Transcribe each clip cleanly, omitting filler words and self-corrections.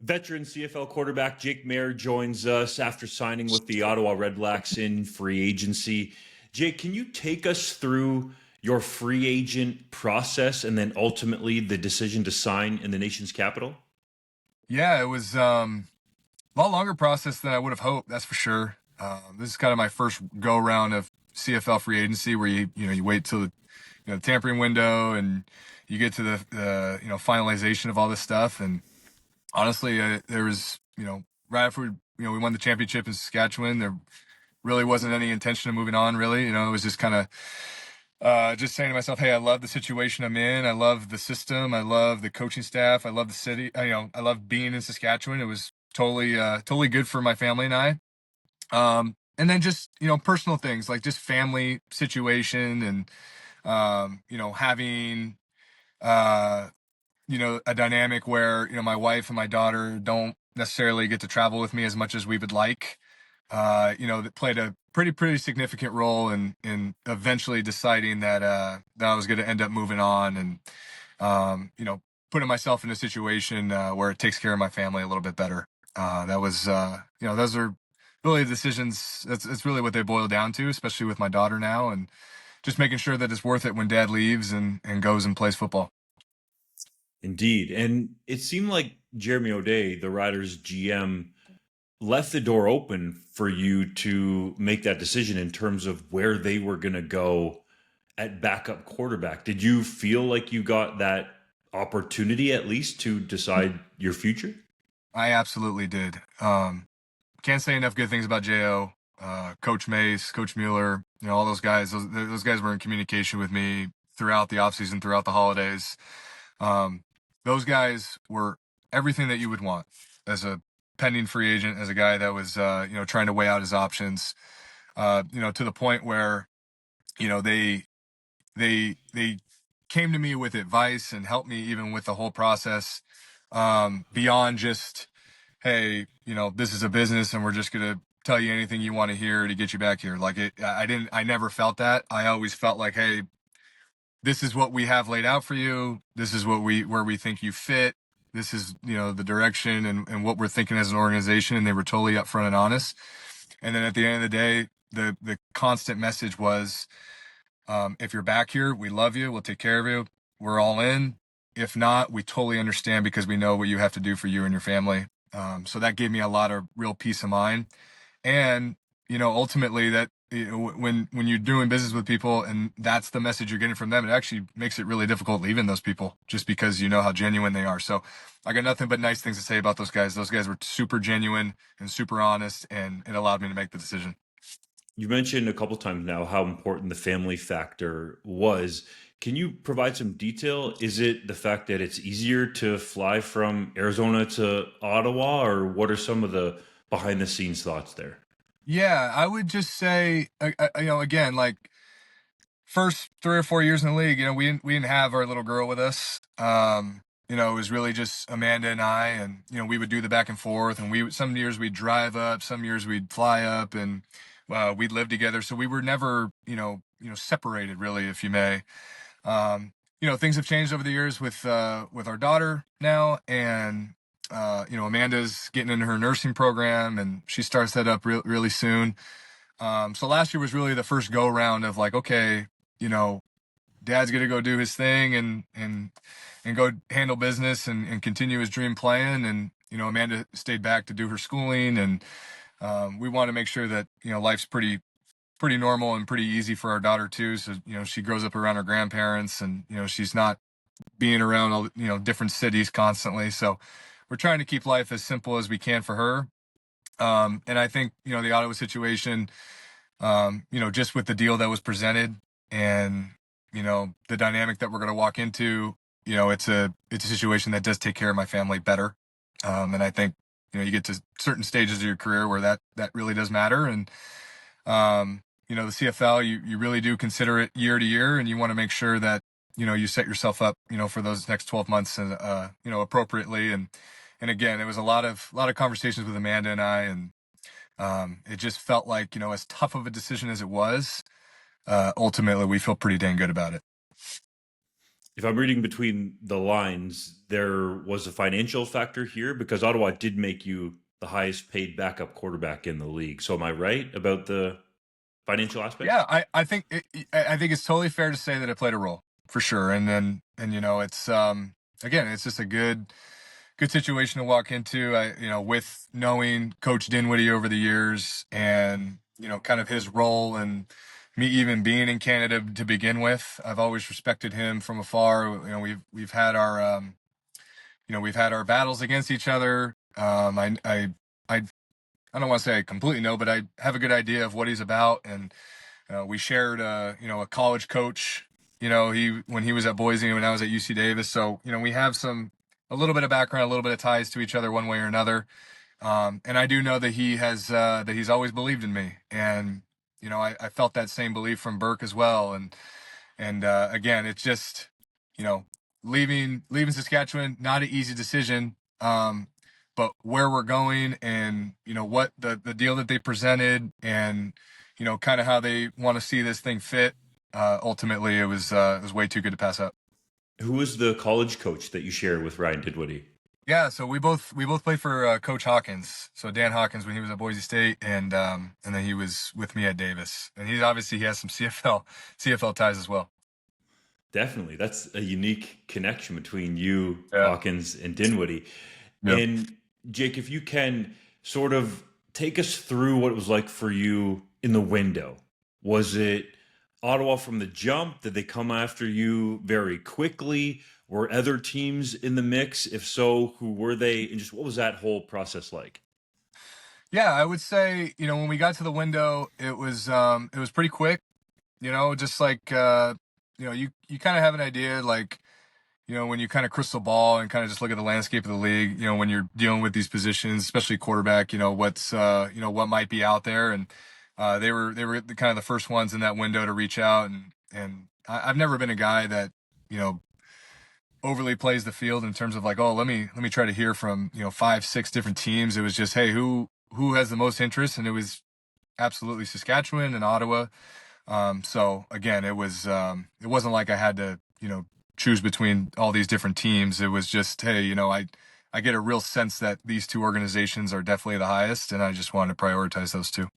Veteran CFL quarterback Jake Maier joins us after signing with the Ottawa Redblacks in free agency. Jake, can you take us through your free agent process and then ultimately the decision to sign in the nation's capital? Yeah, it was a lot longer process than I would have hoped. That's for sure. This is kind of my first go round of CFL free agency, where you wait till the tampering window and you get to the finalization of all this stuff. And honestly, there was right after we won the championship in Saskatchewan, there really wasn't any intention of moving on. Really, it was just kind of just saying to myself, hey, I love the situation I'm in. I love the system. I love the coaching staff. I love the city. I love being in Saskatchewan. It was totally good for my family and I. And then just, personal things like just family situation and, having, a dynamic where, my wife and my daughter don't necessarily get to travel with me as much as we would like. That played a pretty significant role in eventually deciding that I was going to end up moving on and, putting myself in a situation where it takes care of my family a little bit better. Those are really decisions. That's really what they boil down to, especially with my daughter now, and just making sure that it's worth it when dad leaves and goes and plays football. Indeed. And it seemed like Jeremy O'Day, the Riders GM, left the door open for you to make that decision in terms of where they were going to go at backup quarterback. Did you feel like you got that opportunity at least to decide your future? I absolutely did. Can't say enough good things about Jo. Coach Mace, Coach Mueller, all those guys. Those guys were in communication with me throughout the offseason, throughout the holidays. Those guys were everything that you would want as a pending free agent, as a guy that was trying to weigh out his options. To the point where they came to me with advice and helped me even with the whole process, beyond just, hey, this is a business and we're just going to tell you anything you want to hear to get you back here. I never felt that. I always felt like, hey, this is what we have laid out for you. This is where we think you fit. This is, the direction and what we're thinking as an organization. And they were totally upfront and honest. And then at the end of the day, the constant message was, if you're back here, we love you. We'll take care of you. We're all in. If not, we totally understand because we know what you have to do for you and your family. So that gave me a lot of real peace of mind. And, ultimately that when you're doing business with people and that's the message you're getting from them, it actually makes it really difficult leaving those people just because you know how genuine they are. So I got nothing but nice things to say about those guys. Those guys were super genuine and super honest, and it allowed me to make the decision. You mentioned a couple times now how important the family factor was. Can you provide some detail? Is it the fact that it's easier to fly from Arizona to Ottawa, or what are some of the behind the scenes thoughts there? Yeah, I would just say, again, like first 3 or 4 years in the league, we didn't have our little girl with us. It was really just Amanda and I, and we would do the back and forth, and some years we'd drive up, some years we'd fly up, and we'd live together. So we were never, separated really, if you may. Things have changed over the years with our daughter now, and Amanda's getting into her nursing program, and she starts that up really soon. So last year was really the first go round of like, okay, dad's going to go do his thing and go handle business and continue his dream plan. And, Amanda stayed back to do her schooling, and we want to make sure that, life's pretty normal and pretty easy for our daughter too. So, she grows up around her grandparents, and, she's not being around all, different cities constantly. So we're trying to keep life as simple as we can for her. And I think, the Ottawa situation, just with the deal that was presented and, the dynamic that we're going to walk into, it's a situation that does take care of my family better. And I think, you get to certain stages of your career where that really does matter. And, the CFL, you really do consider it year to year, and you want to make sure that, you set yourself up, for those next 12 months, appropriately. And again, it was a lot of conversations with Amanda and I, and it just felt like, as tough of a decision as it was, ultimately we feel pretty dang good about it. If I'm reading between the lines, there was a financial factor here because Ottawa did make you the highest paid backup quarterback in the league. So am I right about the financial aspect? Yeah, I think it's totally fair to say that it played a role for sure. And it's again, it's just a good situation to walk into. With knowing Coach Dinwiddie over the years, and kind of his role, and me even being in Canada to begin with, I've always respected him from afar. We've had our we've had our battles against each other. I don't want to say I completely know, but I have a good idea of what he's about. And we shared a college coach. He when he was at Boise and when I was at UC Davis. So we have a little bit of background, a little bit of ties to each other one way or another. And I do know that he's always believed in me. And I felt that same belief from Burke as well. And again, it's just you know leaving Saskatchewan, not an easy decision. But where we're going, and what the deal that they presented, and kind of how they want to see this thing fit. Ultimately, it was way too good to pass up. Who was the college coach that you shared with Ryan Didwitty? Yeah, so we both played for Coach Hawkins. So Dan Hawkins when he was at Boise State, and then he was with me at Davis, and he has some CFL ties as well. Definitely. That's a unique connection between you, Yeah. Hawkins, and Dinwiddie. Yep. And Jake, if you can sort of take us through what it was like for you in the window. Was it Ottawa from the jump? Did they come after you very quickly? Were other teams in the mix? If so, who were they? And just what was that whole process like? Yeah, I would say when we got to the window, it was pretty quick. Just like you kind of have an idea, like when you kind of crystal ball and kind of just look at the landscape of the league, when you're dealing with these positions, especially quarterback, what might be out there. And they were kind of the first ones in that window to reach out. And I've never been a guy that, you know, overly plays the field in terms of like, oh, let me try to hear from, 5, 6 different teams. It was just, hey, who has the most interest? And it was absolutely Saskatchewan and Ottawa. So again, it wasn't like I had to, choose between all these different teams. It was just, hey, I get a real sense that these two organizations are definitely the highest, and I just wanted to prioritize those two.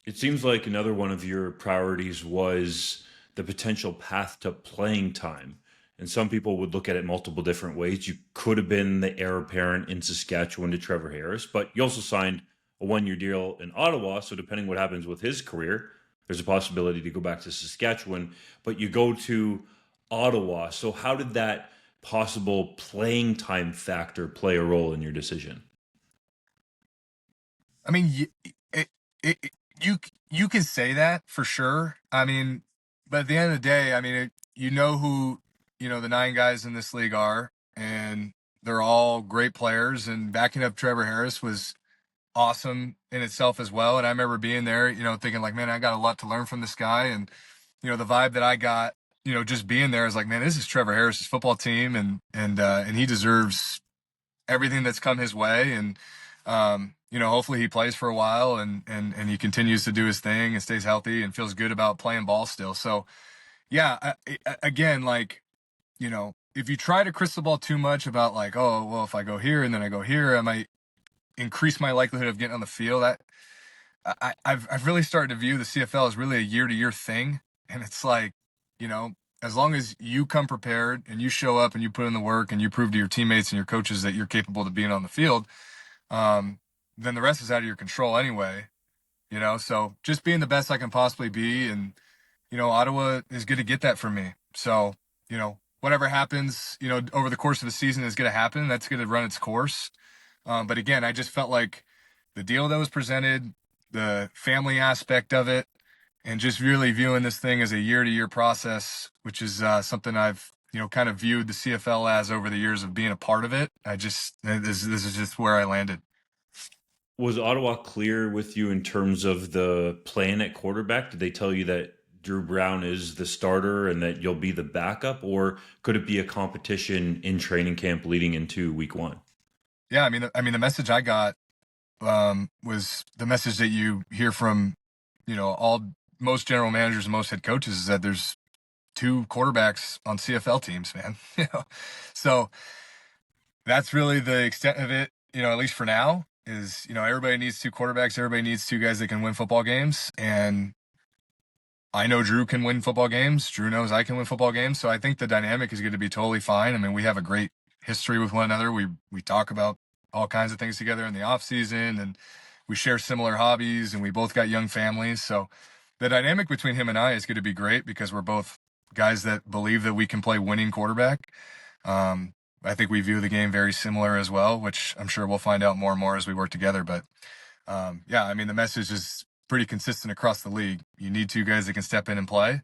It seems like another one of your priorities was the potential path to playing time. And some people would look at it multiple different ways. You could have been the heir apparent in Saskatchewan to Trevor Harris, but you also signed a 1 year deal in Ottawa. So, depending what happens with his career, there's a possibility to go back to Saskatchewan, but you go to Ottawa. So, how did that possible playing time factor play a role in your decision? I mean, it, it, you you can say that for sure. I mean, but at the end of the day, I mean, who the 9 guys in this league are, and they're all great players. And backing up Trevor Harris was awesome in itself as well. And I remember being there, thinking like, man, I got a lot to learn from this guy. And the vibe that I got, just being there is like, man, this is Trevor Harris's football team, and he deserves everything that's come his way. And hopefully he plays for a while, and he continues to do his thing and stays healthy and feels good about playing ball still. So yeah, again, like, if you try to crystal ball too much about like, oh, well, if I go here and then I go here, I might increase my likelihood of getting on the field. I've really started to view the CFL as really a year to year thing. And it's like, as long as you come prepared and you show up and you put in the work and you prove to your teammates and your coaches that you're capable of being on the field, um, then the rest is out of your control anyway. So just being the best I can possibly be. And, Ottawa is going to get that from me. So, whatever happens, over the course of the season is going to happen. That's going to run its course. But again, I just felt like the deal that was presented, the family aspect of it, and just really viewing this thing as a year-to-year process, which is something I've kind of viewed the CFL as over the years of being a part of it. This is just where I landed. Was Ottawa clear with you in terms of the plan at quarterback? Did they tell you that Drew Brown is the starter and that you'll be the backup, or could it be a competition in training camp leading into week one? Yeah, I mean, the message I got was the message that you hear from all most general managers and most head coaches is that there's two quarterbacks on CFL teams, man. So that's really the extent of it, at least for now, is, everybody needs two quarterbacks. Everybody needs two guys that can win football games. And I know Drew can win football games. Drew knows I can win football games. So I think the dynamic is going to be totally fine. I mean, we have a great history with one another. We talk about all kinds of things together in the off season, and we share similar hobbies, and we both got young families. So the dynamic between him and I is going to be great because we're both guys that believe that we can play winning quarterback. I think we view the game very similar as well, which I'm sure we'll find out more and more as we work together. But yeah, I mean, the message is pretty consistent across the league. You need two guys that can step in and play.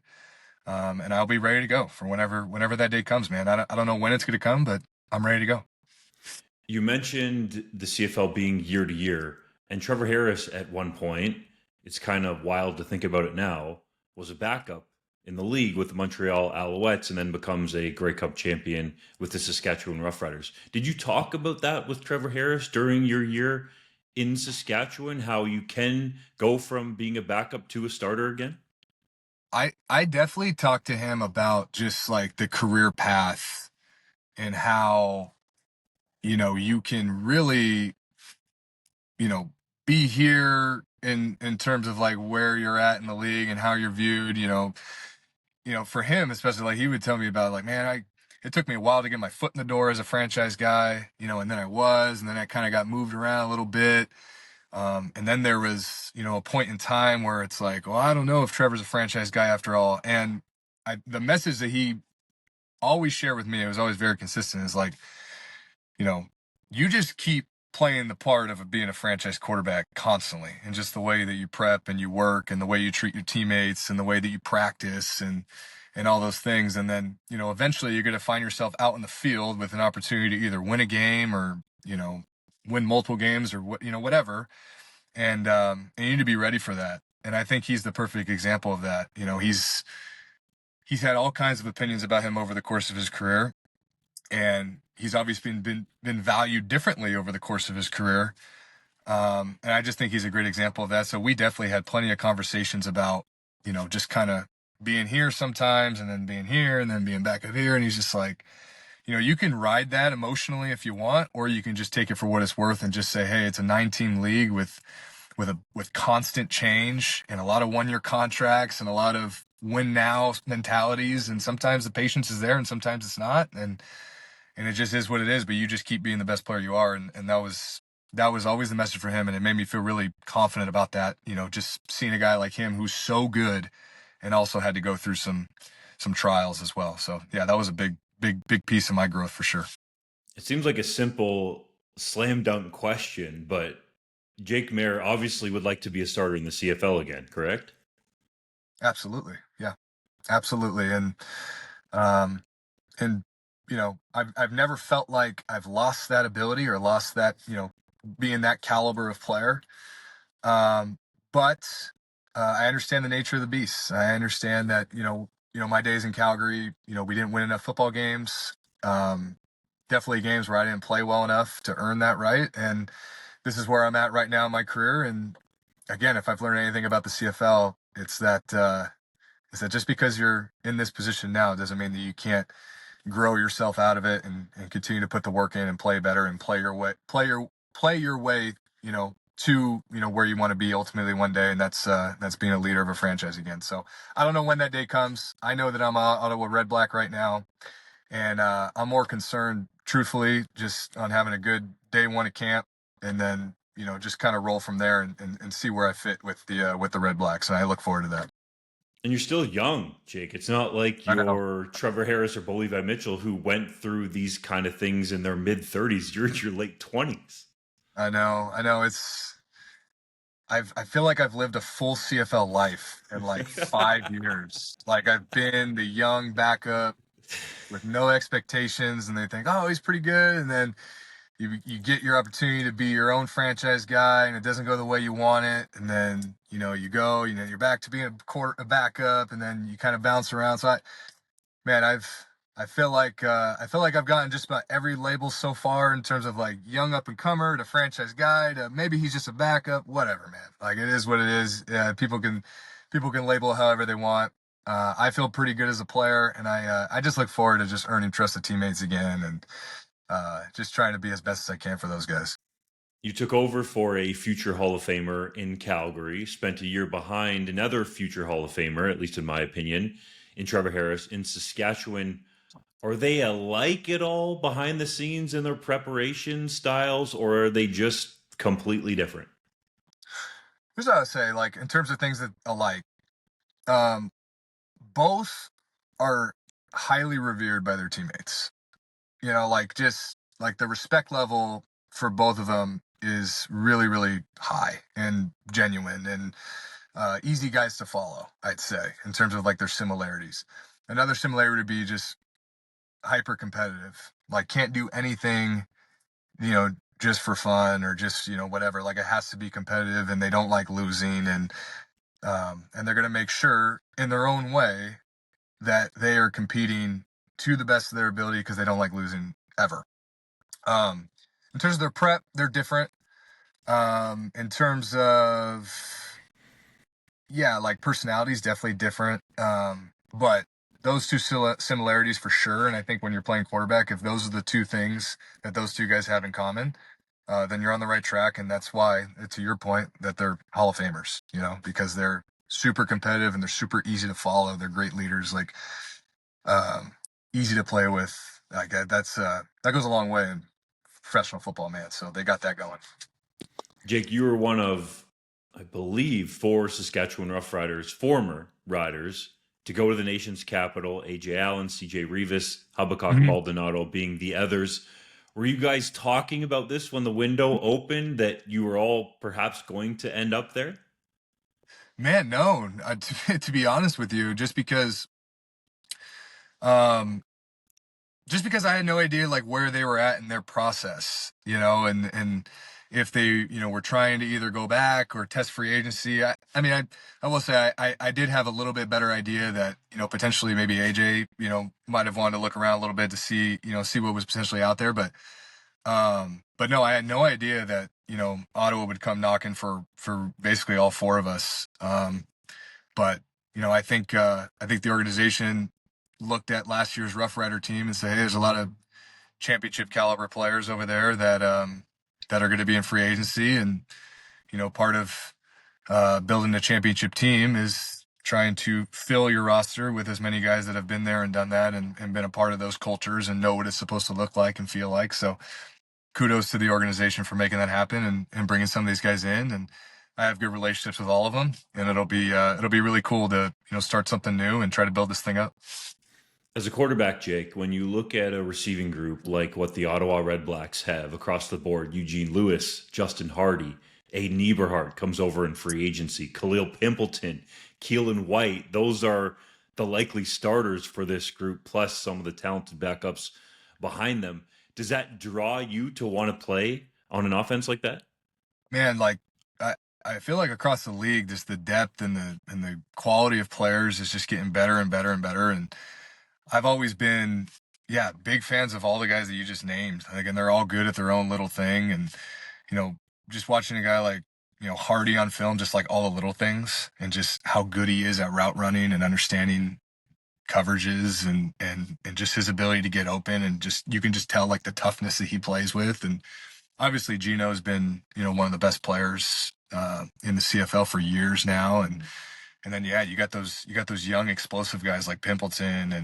And I'll be ready to go for whenever that day comes, man. I don't know when it's going to come, but I'm ready to go. You mentioned the CFL being year to year, and Trevor Harris at one point, it's kind of wild to think about it now, was a backup in the league with the Montreal Alouettes and then becomes a Grey Cup champion with the Saskatchewan Roughriders. Did you talk about that with Trevor Harris during your year in Saskatchewan, how you can go from being a backup to a starter again? I definitely talked to him about just like the career path and how, you can really, be here in terms of like where you're at in the league and how you're viewed, for him, especially, like he would tell me about like, man, it took me a while to get my foot in the door as a franchise guy, and then and then I kind of got moved around a little bit. And then there was, a point in time where it's like, well, I don't know if Trevor's a franchise guy after all. And the message that he always shared with me, it was always very consistent, is like, you know, you just keep playing the part of being a franchise quarterback constantly, and just the way that you prep and you work and the way you treat your teammates and the way that you practice and all those things. And then, eventually you're going to find yourself out in the field with an opportunity to either win a game or, win multiple games or whatever. And you need to be ready for that. And I think he's the perfect example of that. He's had all kinds of opinions about him over the course of his career, and he's obviously been valued differently over the course of his career. And I just think he's a great example of that. So we definitely had plenty of conversations about, just kind of being here sometimes and then being here and then being back up here. And he's just like, you can ride that emotionally if you want, or you can just take it for what it's worth and just say, hey, it's a 9-team league with constant change and a lot of 1-year contracts and a lot of win now mentalities. And sometimes the patience is there and sometimes it's not. And it just is what it is, but you just keep being the best player you are. And that was always the message for him. And it made me feel really confident about that, just seeing a guy like him who's so good and also had to go through some trials as well. So yeah, that was a big piece of my growth for sure. It seems like a simple slam dunk question, but Jake Maier obviously would like to be a starter in the CFL again, correct? Absolutely. Yeah, absolutely. And I've never felt like I've lost that ability or lost that, being that caliber of player. But I understand the nature of the beast. I understand that, my days in Calgary, we didn't win enough football games. Definitely games where I didn't play well enough to earn that right. And this is where I'm at right now in my career. And again, if I've learned anything about the CFL, it's that just because you're in this position now doesn't mean that you can't grow yourself out of it and continue to put the work in and play better and play your way, to, where you want to be ultimately one day. And that's being a leader of a franchise again. So I don't know when that day comes. I know that I'm an Ottawa Redblack right now. And I'm more concerned, truthfully, just on having a good day one at camp, and then, just kind of roll from there and see where I fit with the Redblacks. And I look forward to that. And you're still young, Jake. It's not like I know. you're Trevor Harris or Bo Levi Mitchell who went through these kind of things in their mid 30s. You're in your late 20s. I know. I feel like I've lived a full CFL life in like 5 years. Like I've been the young backup with no expectations, and they think, oh, he's pretty good. And then you get your opportunity to be your own franchise guy, and it doesn't go the way you want it. And then, you go, you're back to being a backup, and then you kind of bounce around. So I feel like I've gotten just about every label so far in terms of like young up and comer to franchise guy to maybe he's just a backup, whatever, man. Like it is what it is. People can label however they want. I feel pretty good as a player, and I just look forward to just earning trust of teammates again, and just trying to be as best as I can for those guys. You took over for a future Hall of Famer in Calgary, spent a year behind another future Hall of Famer, at least in my opinion, in Trevor Harris in Saskatchewan. Are they alike at all behind the scenes in their preparation styles, or are they just completely different? Here's what I would say, like in terms of things that alike, um, both are highly revered by their teammates. Like just like the respect level for both of them is really, really high and genuine and easy guys to follow, I'd say, in terms of like their similarities. Another similarity would be just hyper competitive. Like can't do anything, you know, just for fun or just, whatever. Like it has to be competitive and they don't like losing and they're gonna make sure in their own way that they are competing to the best of their ability because they don't like losing ever. Um, in terms of their prep, they're different. In terms of yeah, like personality is definitely different. But those two similarities for sure. And I think when you're playing quarterback, if those are the two things that those two guys have in common, then you're on the right track. And that's why, to your point, that they're Hall of Famers, because they're super competitive and they're super easy to follow. They're great leaders, like um, easy to play with. Like that goes a long way in professional football, man. So they got that going. Jake, you were one of, I believe, four Saskatchewan Roughriders, former riders, to go to the nation's capital. AJ Allen, CJ Rivas, Habakkuk Mm-hmm. Baldonado being the others. Were you guys talking about this when the window opened that you were all perhaps going to end up there? Man, no. To be honest with you, um, just because I had no idea like where they were at in their process, and if they, were trying to either go back or test free agency. I mean, I will say I did have a little bit better idea that, potentially maybe AJ, might have wanted to look around a little bit to see, see what was potentially out there. But no, I had no idea that, Ottawa would come knocking for basically all four of us. But I think the organization looked at last year's Rough Rider team and said, hey, there's a lot of championship caliber players over there that are going to be in free agency, and part of building a championship team is trying to fill your roster with as many guys that have been there and done that and been a part of those cultures and know what it's supposed to look like and feel like. So kudos to the organization for making that happen and bringing some of these guys in. And I have good relationships with all of them, and it'll be really cool to start something new and try to build this thing up. As a quarterback, Jake, when you look at a receiving group like what the Ottawa Redblacks have across the board, Eugene Lewis, Justin Hardy, Aiden Eberhardt comes over in free agency, Khalil Pimpleton, Keelan White, those are the likely starters for this group, plus some of the talented backups behind them. Does that draw you to want to play on an offense like that? Man, like I feel like across the league, just the depth and the quality of players is just getting better and better and better. And I've always been, yeah, big fans of all the guys that you just named. Like, and they're all good at their own little thing. And you know, just watching a guy like Hardy on film, just like all the little things and just how good he is at route running and understanding coverages and just his ability to get open, and just you can just tell like the toughness that he plays with. And obviously Gino's been, one of the best players in the CFL for years now. And then, yeah, you got those young explosive guys like Pimpleton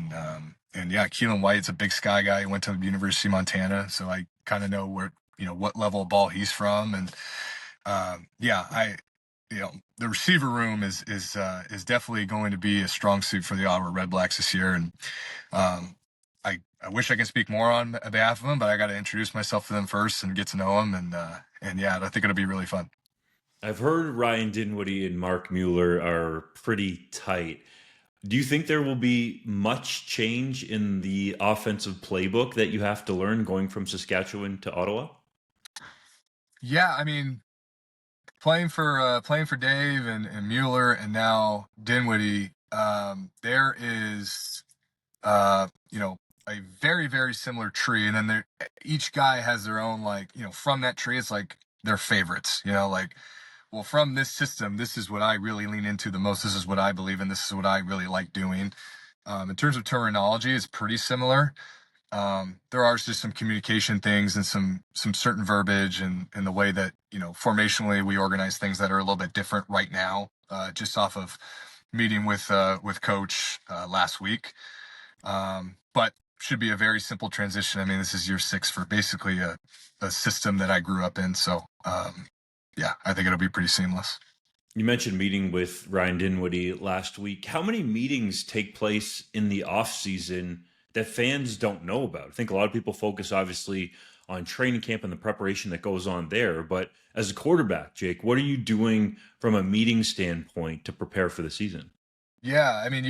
and yeah, Keelan White's a Big Sky guy. He went to the University of Montana. So I kind of know where, what level of ball he's from. And yeah, the receiver room is definitely going to be a strong suit for the Ottawa Redblacks this year. And um, I wish I could speak more on behalf of them, but I got to introduce myself to them first and get to know them. And yeah, I think it'll be really fun. I've heard Ryan Dinwiddie and Mark Mueller are pretty tight. Do you think there will be much change in the offensive playbook that you have to learn going from Saskatchewan to Ottawa? Yeah, I mean, playing for Dave and Mueller and now Dinwiddie, there is a very, very similar tree, and then each guy has their own, like, from that tree, it's like their favorites, like well, from this system, this is what I really lean into the most. This is what I believe in. This is what I really like doing. In terms of terminology, it's pretty similar. There are just some communication things and some certain verbiage and the way that, formationally we organize things that are a little bit different right now, just off of meeting with coach last week. But should be a very simple transition. I mean, this is year 6 for basically a system that I grew up in. So, yeah, I think it'll be pretty seamless. You mentioned meeting with Ryan Dinwiddie last week. How many meetings take place in the off season that fans don't know about? I think a lot of people focus obviously on training camp and the preparation that goes on there. But as a quarterback, Jake, what are you doing from a meeting standpoint to prepare for the season? Yeah, I mean,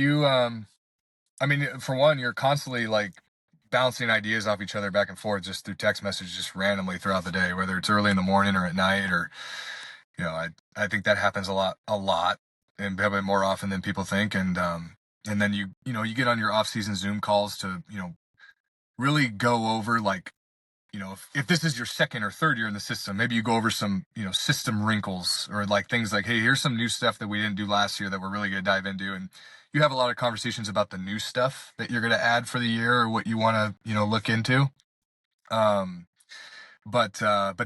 for one, you're constantly like bouncing ideas off each other back and forth just through text messages, just randomly throughout the day, whether it's early in the morning or at night, or I think that happens a lot, and probably more often than people think. And then you get on your off-season Zoom calls to really go over, like, if this is your second or third year in the system, maybe you go over some system wrinkles, or like things like, hey, here's some new stuff that we didn't do last year that we're really going to dive into. And you have a lot of conversations about the new stuff that you're going to add for the year, or what you want to look into. um but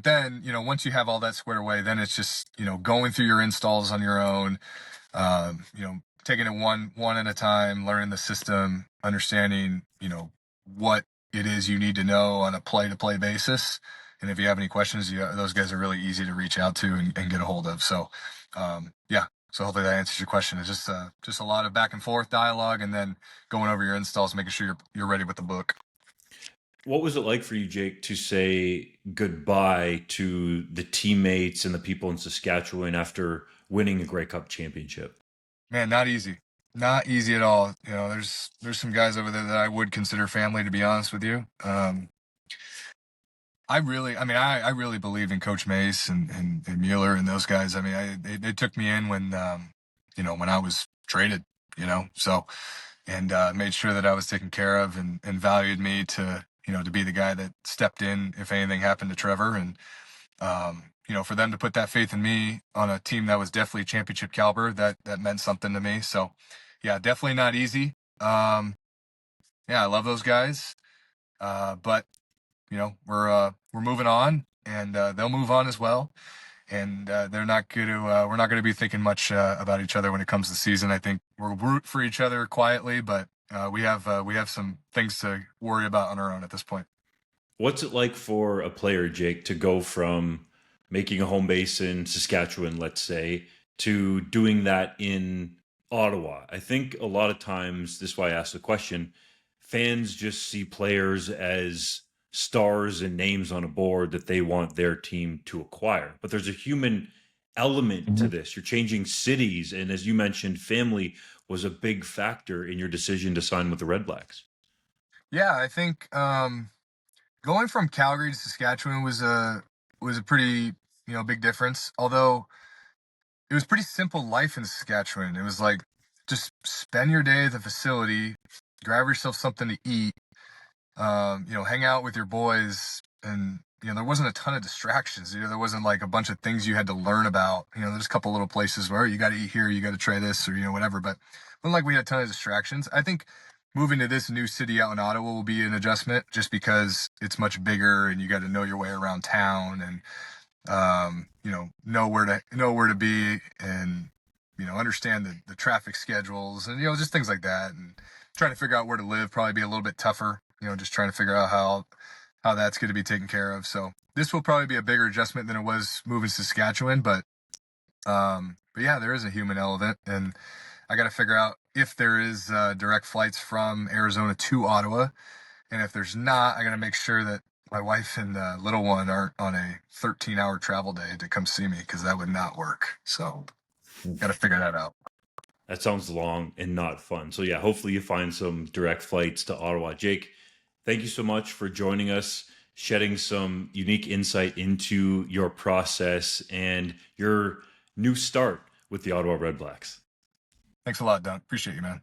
then, once you have all that squared away, then it's just, going through your installs on your own, taking it one at a time, learning the system, understanding, what it is you need to know on a play-to-play basis. And if you have any questions, those guys are really easy to reach out to and get a hold of. So, yeah. So hopefully that answers your question. It's just a lot of back and forth dialogue, and then going over your installs, making sure you're ready with the book. What was it like for you, Jake, to say goodbye to the teammates and the people in Saskatchewan after winning a Grey Cup championship? Man, not easy. Not easy at all. There's some guys over there that I would consider family, to be honest with you. I really believe in Coach Mace and Mueller and those guys. I mean, they took me in when when I was traded, so, and made sure that I was taken care of, and valued me to to be the guy that stepped in if anything happened to Trevor. And for them to put that faith in me on a team that was definitely championship caliber, that meant something to me. So, yeah, definitely not easy. Yeah, I love those guys, but we're moving on, and they'll move on as well. And they're not going to we're not going to be thinking much about each other when it comes to the season. I think we'll root for each other quietly, but we have some things to worry about on our own at this point. What's it like for a player, Jake, to go from making a home base in Saskatchewan, let's say, to doing that in Ottawa? I think a lot of times, this is why I asked the question, fans just see players as stars and names on a board that they want their team to acquire. But there's a human element to this. You're changing cities. And as you mentioned, family was a big factor in your decision to sign with the Red Blacks. Yeah, I think going from Calgary to Saskatchewan was a pretty big difference. Although it was pretty simple life in Saskatchewan. It was like, just spend your day at the facility, grab yourself something to eat, hang out with your boys, and there wasn't a ton of distractions. There wasn't like a bunch of things you had to learn about. There's a couple little places where you got to eat here, you got to try this, or whatever. But wasn't like we had a ton of distractions. I think moving to this new city out in Ottawa will be an adjustment, just because it's much bigger and you got to know your way around town, and know where to be, and understand the traffic schedules, and just things like that. And trying to figure out where to live probably be a little bit tougher. Just trying to figure out how that's going to be taken care of. So this will probably be a bigger adjustment than it was moving to Saskatchewan. But yeah, there is a human element, and I got to figure out if there is direct flights from Arizona to Ottawa. And if there's not, I got to make sure that my wife and little one aren't on a 13-hour travel day to come see me, because that would not work. So got to figure that out. That sounds long and not fun. So yeah, hopefully you find some direct flights to Ottawa. Jake, thank you so much for joining us, shedding some unique insight into your process and your new start with the Ottawa Redblacks. Thanks a lot, Don. Appreciate you, man.